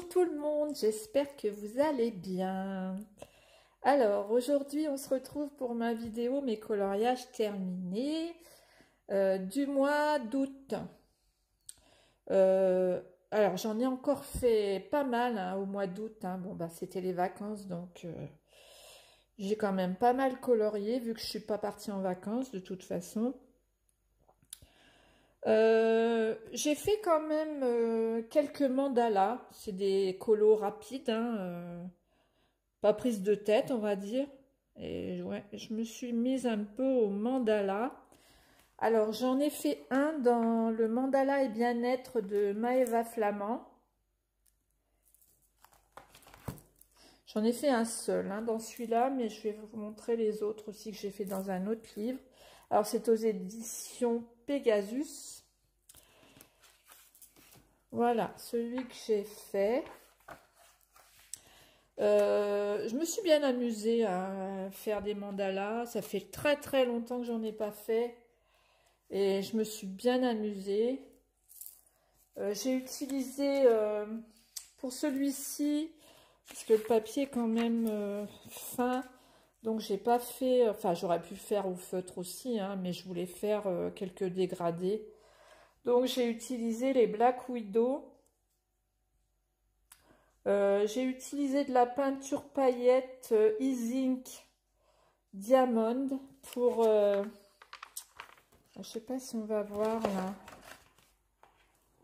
Bonjour tout le monde, j'espère que vous allez bien. Alors aujourd'hui on se retrouve pour ma vidéo mes coloriages terminés du mois d'août. Alors j'en ai encore fait pas mal au mois d'août. Bon bah c'était les vacances donc j'ai quand même pas mal colorié vu que je suis pas partie en vacances de toute façon. J'ai fait quand même quelques mandalas, c'est des colos rapides, pas prise de tête on va dire. Et ouais, je me suis mise un peu au mandala. Alors j'en ai fait un dans le mandala et bien-être de Maëva Flamand. J'en ai fait un seul dans celui-là, mais je vais vous montrer les autres aussi que j'ai fait dans un autre livre. Alors c'est aux éditions Pegasus. Voilà, celui que j'ai fait. Je me suis bien amusée à faire des mandalas. Ça fait très très longtemps que j'en ai pas fait. Et je me suis bien amusée. J'ai utilisé pour celui-ci, parce que le papier est quand même fin. Donc j'ai pas fait, enfin j'aurais pu faire au feutre aussi, mais je voulais faire quelques dégradés. Donc j'ai utilisé les Black Widow. J'ai utilisé de la peinture paillette E-Zinc Diamond pour... je sais pas si on va voir là.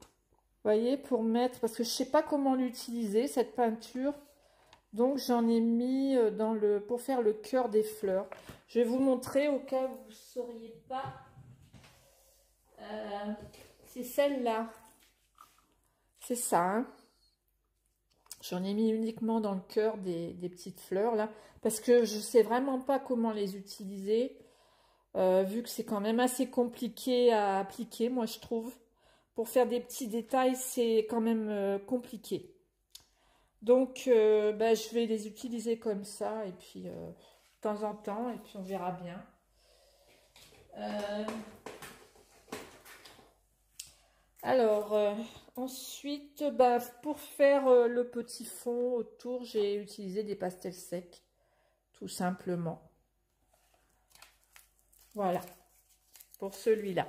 Vous voyez, pour mettre... Parce que je sais pas comment l'utiliser, cette peinture. Donc j'en ai mis pour faire le cœur des fleurs. Je vais vous montrer au cas où vous ne sauriez pas. C'est celle-là. C'est ça, J'en ai mis uniquement dans le cœur des petites fleurs là, parce que je sais vraiment pas comment les utiliser, vu que c'est quand même assez compliqué à appliquer, moi je trouve. Pour faire des petits détails, c'est quand même compliqué. Donc, je vais les utiliser comme ça, et puis de temps en temps, et puis on verra bien. Alors, ensuite, pour faire le petit fond autour, j'ai utilisé des pastels secs, tout simplement. Voilà, pour celui-là.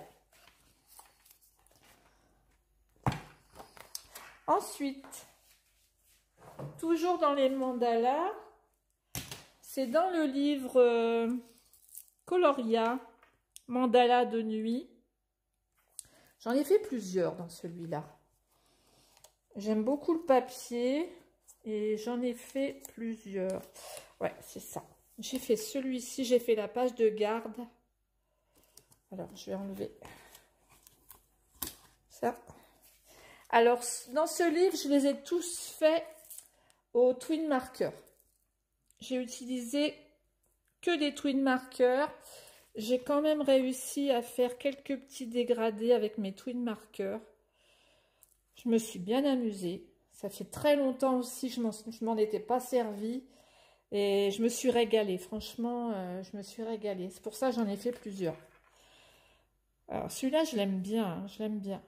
Ensuite, toujours dans les mandalas, c'est dans le livre Coloria, mandala de nuit. J'en ai fait plusieurs dans celui-là. J'aime beaucoup le papier et j'en ai fait plusieurs. Ouais, c'est ça. J'ai fait celui-ci, j'ai fait la page de garde. Alors, je vais enlever ça. Alors, dans ce livre, je les ai tous faits au twin marker. J'ai utilisé que des twin markers. J'ai quand même réussi à faire quelques petits dégradés avec mes twin markers. Je me suis bien amusée. Ça fait très longtemps aussi que je m'en étais pas servi. Et je me suis régalée. Franchement, je me suis régalée. C'est pour ça que j'en ai fait plusieurs. Alors, celui-là, je l'aime bien. Je l'aime bien.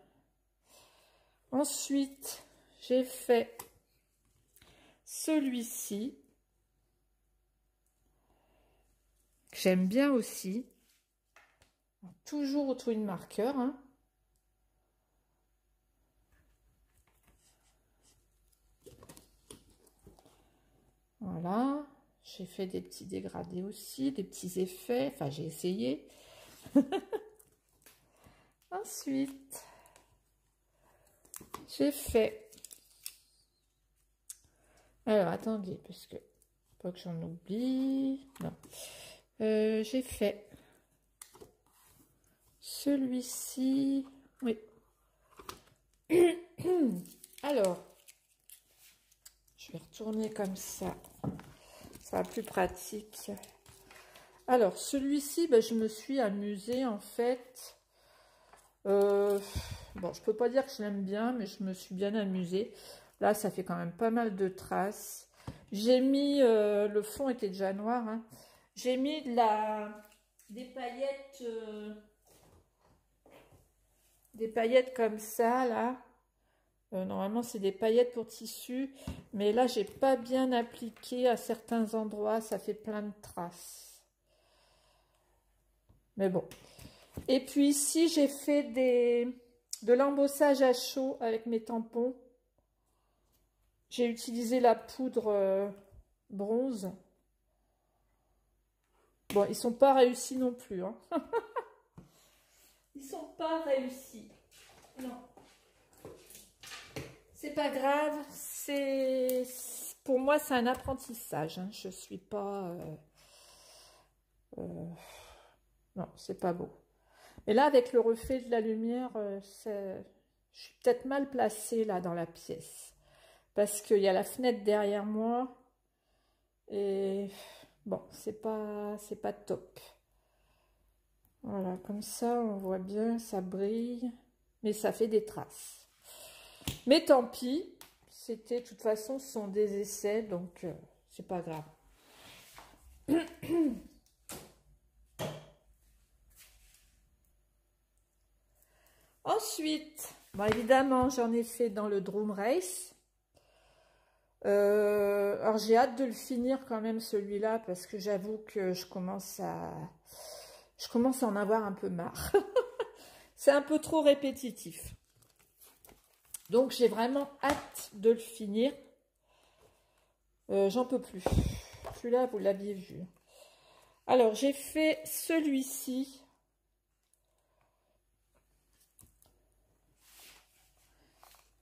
Ensuite, j'ai fait celui-ci. Que j'aime bien aussi. Toujours au twin marker, Voilà, j'ai fait des petits dégradés aussi, des petits effets, enfin j'ai essayé. Ensuite, j'ai fait... Alors, attendez, parce que... Pas que j'en oublie... Non. J'ai fait... Celui-ci... Oui. Alors... Je vais retourner comme ça. Ça sera plus pratique. Alors, celui-ci, je me suis amusée, en fait. Bon, je peux pas dire que je l'aime bien, mais je me suis bien amusée. Là, ça fait quand même pas mal de traces. J'ai mis... le fond était déjà noir. J'ai mis des paillettes... des paillettes comme ça, là. Normalement, c'est des paillettes pour tissu. Mais là, j'ai pas bien appliqué à certains endroits. Ça fait plein de traces. Mais bon. Et puis ici, j'ai fait de l'embossage à chaud avec mes tampons. J'ai utilisé la poudre bronze. Bon, ils sont pas réussis non plus. Hein. Ils sont pas réussis. Non. C'est pas grave. Pour moi, c'est un apprentissage. Hein. Je suis pas... non, c'est pas beau. Et là, avec le reflet de la lumière, je suis peut-être mal placée là dans la pièce. Parce qu'il y a la fenêtre derrière moi. Et bon, c'est pas top. Voilà, comme ça, on voit bien, ça brille. Mais ça fait des traces. Mais tant pis. De toute façon, ce sont des essais, donc c'est pas grave. Ensuite, bon, évidemment, j'en ai fait dans le Drum Race. Alors, j'ai hâte de le finir quand même, celui-là, parce que j'avoue que je commence à en avoir un peu marre. C'est un peu trop répétitif. Donc, j'ai vraiment hâte de le finir. J'en peux plus. Celui-là, vous l'aviez vu. Alors, j'ai fait celui-ci.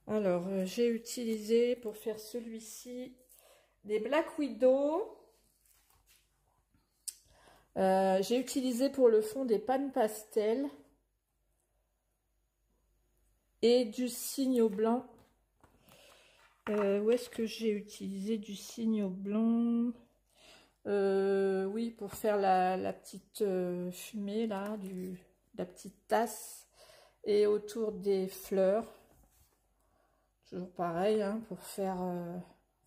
Alors, j'ai utilisé pour faire celui-ci des Black Widow. J'ai utilisé pour le fond des pannes pastel et du signo blanc. Où est-ce que j'ai utilisé du signo blanc? Oui, pour faire la petite fumée là, la petite tasse et autour des fleurs. Toujours pareil, hein, pour faire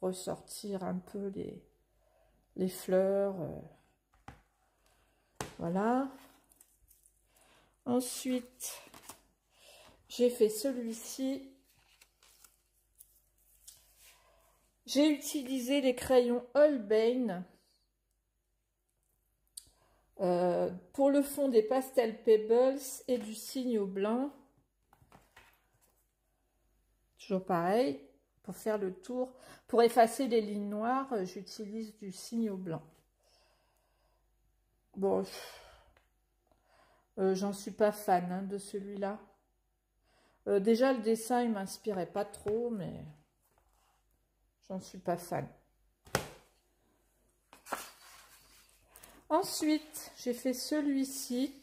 ressortir un peu les fleurs. Voilà. Ensuite, j'ai fait celui-ci. J'ai utilisé les crayons Holbein pour le fond des Pastel Pebbles et du signo blanc. Toujours pareil, pour faire le tour. Pour effacer les lignes noires, j'utilise du signo blanc. Bon, j'en suis pas fan hein, de celui-là. Déjà, le dessin, il m'inspirait pas trop, mais j'en suis pas fan. Ensuite, j'ai fait celui-ci.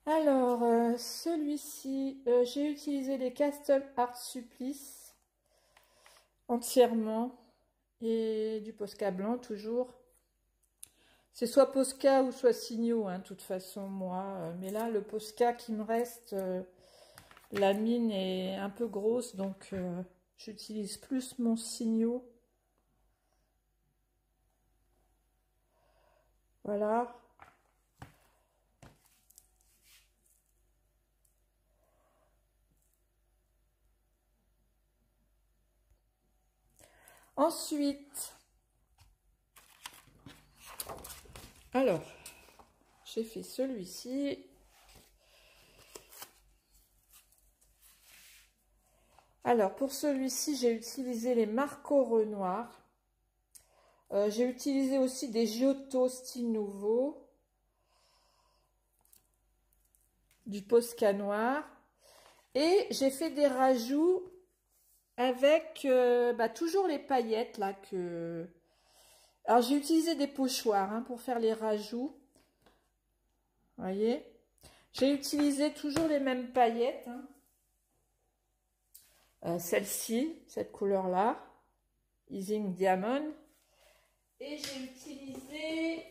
Alors, celui-ci, j'ai utilisé les Castle Art Supplice entièrement et du Posca blanc toujours. C'est soit Posca ou soit Signo, hein, de toute façon, moi. Mais là, le Posca qui me reste, la mine est un peu grosse, donc j'utilise plus mon Signo. Voilà. Ensuite, alors, j'ai fait celui-ci. Alors, pour celui-ci, j'ai utilisé les Marco Renoir. J'ai utilisé aussi des Giotto style nouveau. Du Posca noir. Et j'ai fait des rajouts avec toujours les paillettes là que... Alors, j'ai utilisé des pochoirs hein, pour faire les rajouts. Vous voyez? J'ai utilisé toujours les mêmes paillettes. Hein. Celle-ci, cette couleur-là. Easing Diamond. Et j'ai utilisé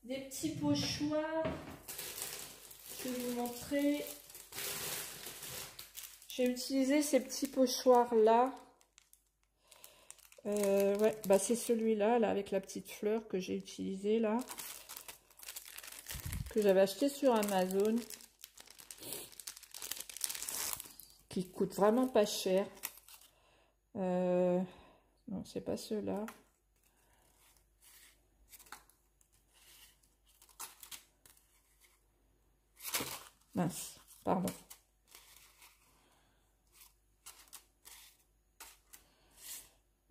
des petits pochoirs. Je vais vous montrer. J'ai utilisé ces petits pochoirs-là. Ouais, c'est celui-là, là, avec la petite fleur que j'ai utilisé, là. que j'avais acheté sur Amazon, qui coûte vraiment pas cher. Non, c'est pas ceux-là. Mince, pardon.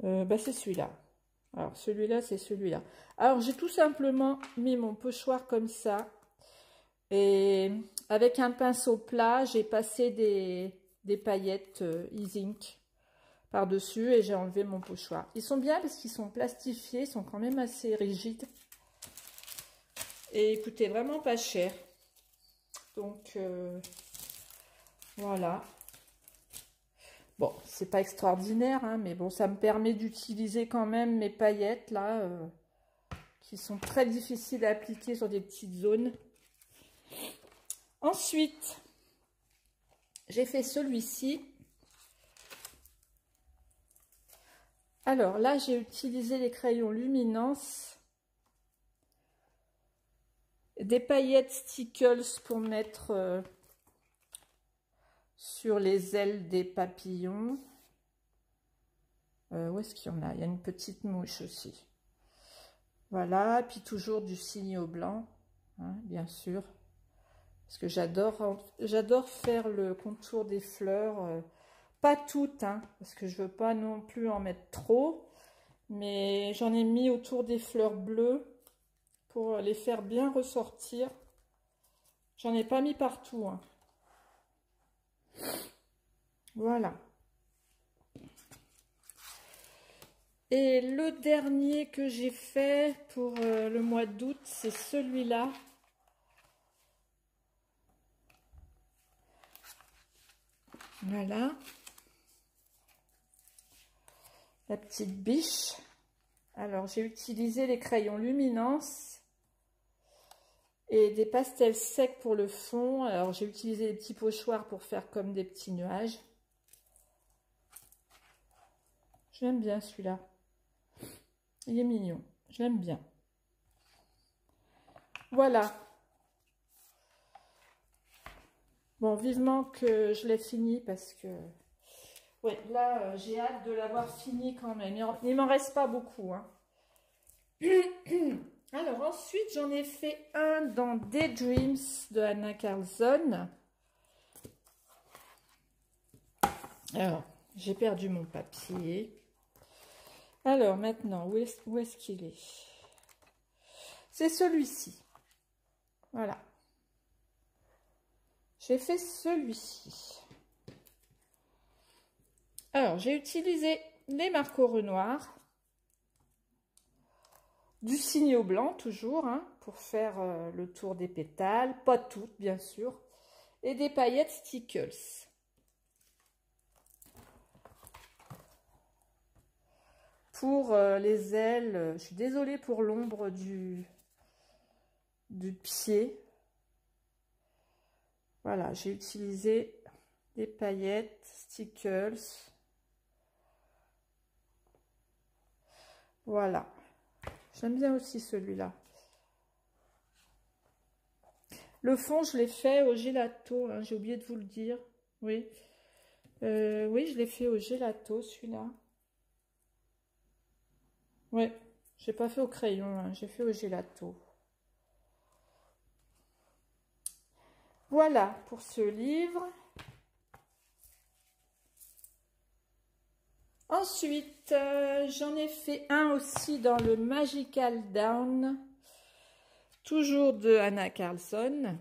Bah c'est celui-là. Alors celui-là, c'est celui-là. Alors j'ai tout simplement mis mon pochoir comme ça. Et avec un pinceau plat, j'ai passé des paillettes e-zinc par-dessus et j'ai enlevé mon pochoir. Ils sont bien parce qu'ils sont plastifiés, ils sont quand même assez rigides. Et écoutez, vraiment pas cher. Donc voilà. Bon, c'est pas extraordinaire, hein, mais bon, ça me permet d'utiliser quand même mes paillettes là, qui sont très difficiles à appliquer sur des petites zones. Ensuite, j'ai fait celui-ci. Alors là, j'ai utilisé les crayons Luminance, des paillettes Stickles pour mettre sur les ailes des papillons. Où est-ce qu'il y en a? Il y a une petite mouche aussi. Voilà, puis toujours du signo blanc, hein, bien sûr. Parce que j'adore faire le contour des fleurs. Pas toutes, hein, parce que je veux pas non plus en mettre trop. Mais j'en ai mis autour des fleurs bleues pour les faire bien ressortir. J'en ai pas mis partout, hein. Voilà. Et le dernier que j'ai fait pour le mois d'août, c'est celui-là. Voilà. La petite biche. Alors, j'ai utilisé les crayons Luminance et des pastels secs pour le fond. Alors, j'ai utilisé des petits pochoirs pour faire comme des petits nuages. J'aime bien celui-là. Il est mignon. Je l'aime bien. Voilà. Bon, vivement que je l'ai fini parce que... Ouais, là, j'ai hâte de l'avoir fini quand même. Il m'en reste pas beaucoup, hein. Alors, ensuite, j'en ai fait un dans Daydreams de Anna Karlsson. Alors, j'ai perdu mon papier. Alors, maintenant, où est-ce qu'il est? C'est celui-ci. Voilà. J'ai fait celui-ci. Alors, j'ai utilisé les marqueurs Renoir, du signo blanc toujours, hein, pour faire le tour des pétales, pas toutes bien sûr, et des paillettes Stickles. Pour les ailes, je suis désolée pour l'ombre du pied. Voilà, j'ai utilisé des paillettes Stickles. Voilà. J'aime bien aussi celui-là. Le fond, je l'ai fait au gelato, hein, j'ai oublié de vous le dire. Oui, oui, je l'ai fait au gelato, celui-là. Oui, j'ai pas fait au crayon, hein, j'ai fait au gelato. Voilà pour ce livre. Ensuite, j'en ai fait un aussi dans le Magical Down, toujours de Anna Karlsson.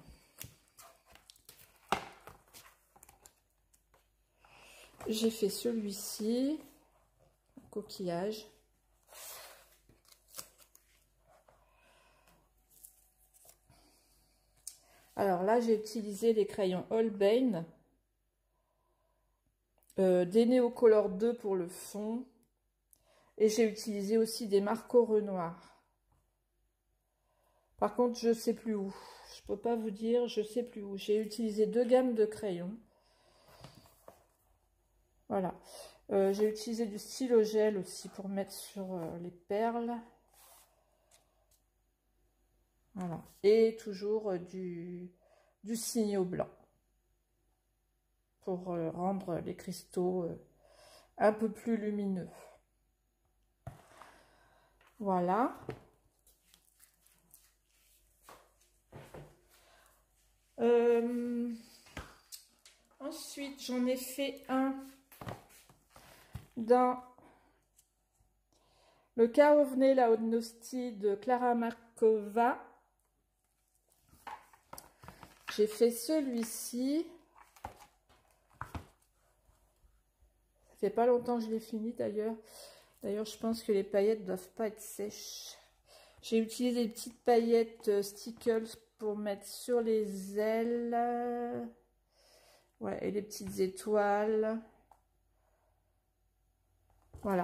J'ai fait celui-ci, coquillage. Alors là, j'ai utilisé les crayons Holbein, des Neocolor 2 pour le fond, et j'ai utilisé aussi des marqueurs Renoir. Par contre, je sais plus où. Je peux pas vous dire, je sais plus où. J'ai utilisé 2 gammes de crayons. Voilà. J'ai utilisé du stylo gel aussi pour mettre sur les perles. Voilà. Et toujours du signaux blanc pour rendre les cristaux un peu plus lumineux. Voilà. Ensuite, j'en ai fait un dans le Carovne Laudnosti de Klara Markova. J'ai fait celui-ci. Ça fait pas longtemps que je l'ai fini d'ailleurs. D'ailleurs, je pense que les paillettes doivent pas être sèches. J'ai utilisé des petites paillettes Stickles pour mettre sur les ailes. Ouais, et les petites étoiles. Voilà.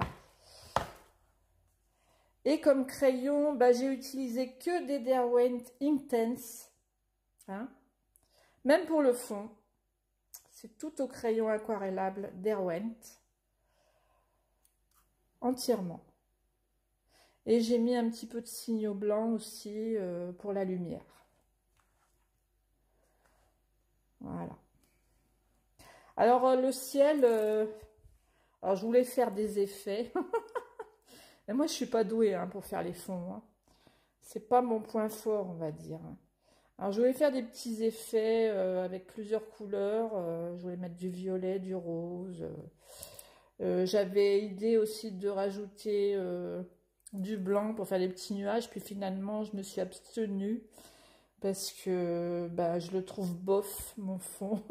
Et comme crayon, bah, j'ai utilisé que des Derwent Intense. Hein. Même pour le fond. C'est tout au crayon aquarellable Derwent. Entièrement. Et j'ai mis un petit peu de signaux blancs aussi pour la lumière. Voilà. Alors le ciel, alors je voulais faire des effets. Mais moi je suis pas douée hein, pour faire les fonds. Hein. C'est pas mon point fort on va dire. Alors je voulais faire des petits effets avec plusieurs couleurs. Je voulais mettre du violet, du rose. J'avais idée aussi de rajouter du blanc pour faire des petits nuages. Puis finalement je me suis abstenue. Parce que bah, je le trouve bof, mon fond.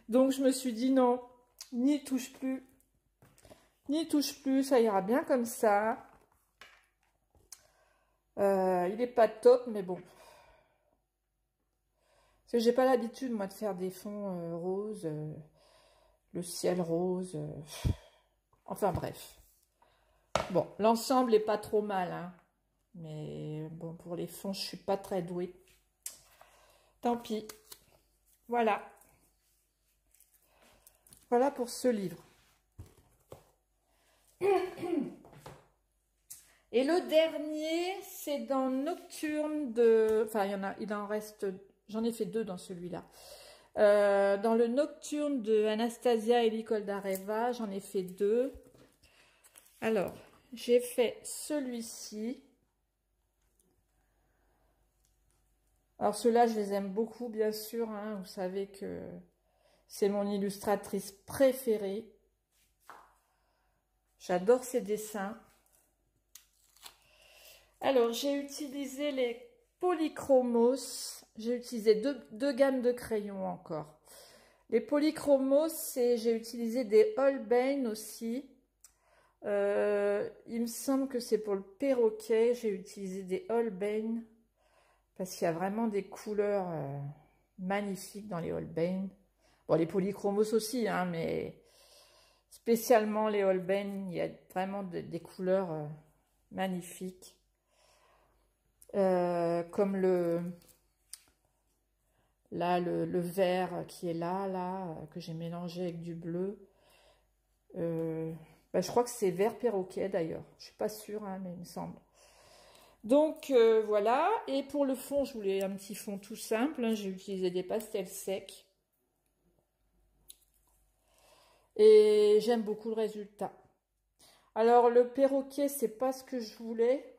Donc je me suis dit non, n'y touche plus. N'y touche plus, ça ira bien comme ça. Il n'est pas top, mais bon. Parce que j'ai pas l'habitude, moi, de faire des fonds roses. Le ciel rose. Enfin bref. Bon, l'ensemble est pas trop mal, hein. Mais bon, pour les fonds, je suis pas très douée. Tant pis. Voilà. Voilà pour ce livre. Et le dernier, c'est dans Nocturne de... Enfin, il en reste... J'en ai fait 2 dans celui-là. Dans le Nocturne de Anastasia Elikoldareva, j'en ai fait 2. Alors, j'ai fait celui-ci. Alors, ceux-là, je les aime beaucoup, bien sûr. Hein. Vous savez que c'est mon illustratrice préférée. J'adore ses dessins. Alors, j'ai utilisé les Polychromos. J'ai utilisé deux gammes de crayons encore. Les Polychromos, j'ai utilisé des Holbein aussi. Il me semble que c'est pour le perroquet. J'ai utilisé des Holbein. Parce qu'il y a vraiment des couleurs magnifiques dans les Holbein. Bon, les Polychromos aussi, hein, mais spécialement les Holbein, il y a vraiment des couleurs magnifiques. Comme le vert qui est là, que j'ai mélangé avec du bleu. Bah, je crois que c'est vert perroquet d'ailleurs. Je suis pas sûre, hein, mais il me semble. Donc voilà, et pour le fond, je voulais un petit fond tout simple, hein. J'ai utilisé des pastels secs. Et j'aime beaucoup le résultat. Alors le perroquet, c'est pas ce que je voulais.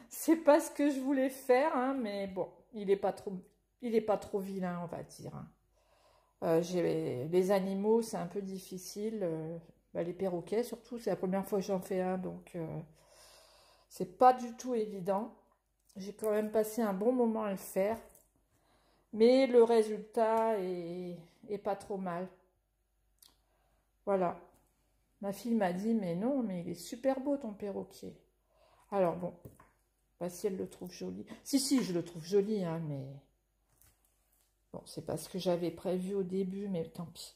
C'est pas ce que je voulais faire, hein, mais bon, il est pas trop vilain, on va dire. Hein. Les animaux, c'est un peu difficile. Bah, les perroquets, surtout, c'est la première fois que j'en fais un, donc... c'est pas du tout évident. J'ai quand même passé un bon moment à le faire. Mais le résultat est pas trop mal. Voilà. Ma fille m'a dit, mais non, mais il est super beau ton perroquet. Alors bon, bah, si elle le trouve joli. Si, je le trouve joli, hein, mais... Bon, c'est pas ce que j'avais prévu au début, mais tant pis.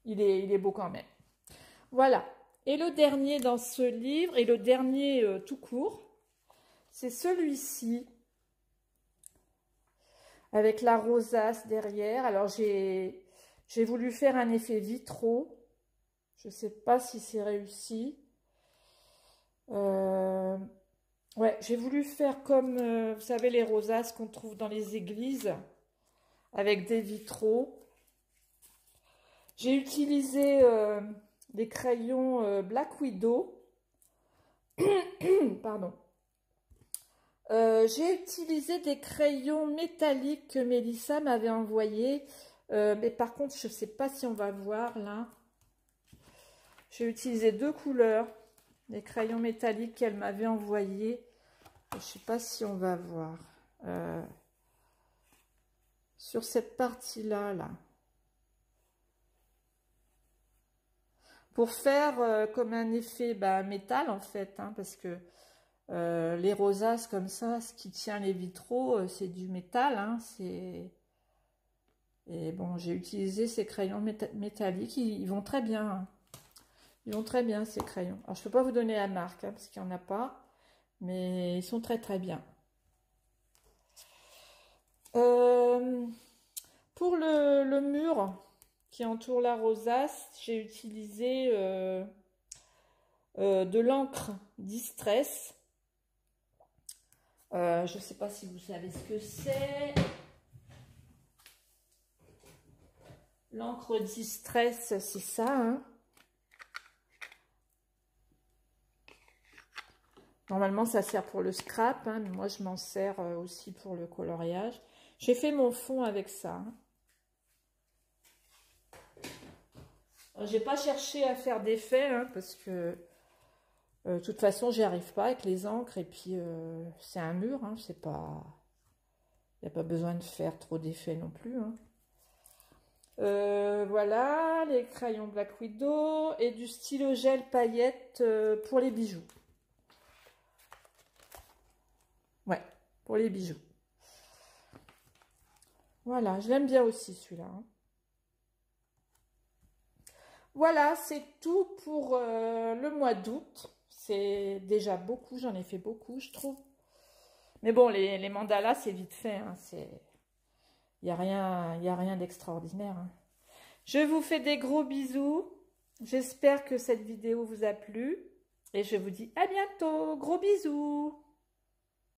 Il est beau quand même. Voilà. Et le dernier dans ce livre, et le dernier tout court, c'est celui-ci, avec la rosace derrière. Alors, j'ai voulu faire un effet vitraux. Je ne sais pas si c'est réussi. Ouais, j'ai voulu faire comme, vous savez, les rosaces qu'on trouve dans les églises, avec des vitraux. J'ai utilisé des crayons Black Widow. Pardon. J'ai utilisé des crayons métalliques que Mélissa m'avait envoyés. Mais par contre, je ne sais pas si on va voir là. J'ai utilisé deux couleurs. Des crayons métalliques qu'elle m'avait envoyés. Je ne sais pas si on va voir. Sur cette partie-là, là. Pour faire comme un effet métal, en fait. Hein, parce que les rosaces comme ça, ce qui tient les vitraux, c'est du métal. Hein, et bon, j'ai utilisé ces crayons métalliques. Ils vont très bien. Hein. Ils vont très bien, ces crayons. Alors, je ne peux pas vous donner la marque, hein, parce qu'il n'y en a pas. Mais ils sont très très bien. Pour le mur qui entoure la rosace, j'ai utilisé de l'encre Distress. Je ne sais pas si vous savez ce que c'est. L'encre Distress, c'est ça. Hein. Normalement, ça sert pour le scrap, hein, mais moi, je m'en sers aussi pour le coloriage. J'ai fait mon fond avec ça. Hein. J'ai pas cherché à faire d'effet, hein, parce que de toute façon, j'y arrive pas avec les encres. Et puis, c'est un mur, hein, c'est pas... Il n'y a pas besoin de faire trop d'effets non plus. Hein. Voilà, les crayons Black Widow et du stylo gel paillettes pour les bijoux. Ouais, pour les bijoux. Voilà, je l'aime bien aussi celui-là. Hein. Voilà, c'est tout pour le mois d'août. C'est déjà beaucoup, j'en ai fait beaucoup, je trouve. Mais bon, les mandalas, c'est vite fait. Hein, il n'y a rien d'extraordinaire. Hein. Je vous fais des gros bisous. J'espère que cette vidéo vous a plu. Et je vous dis à bientôt. Gros bisous.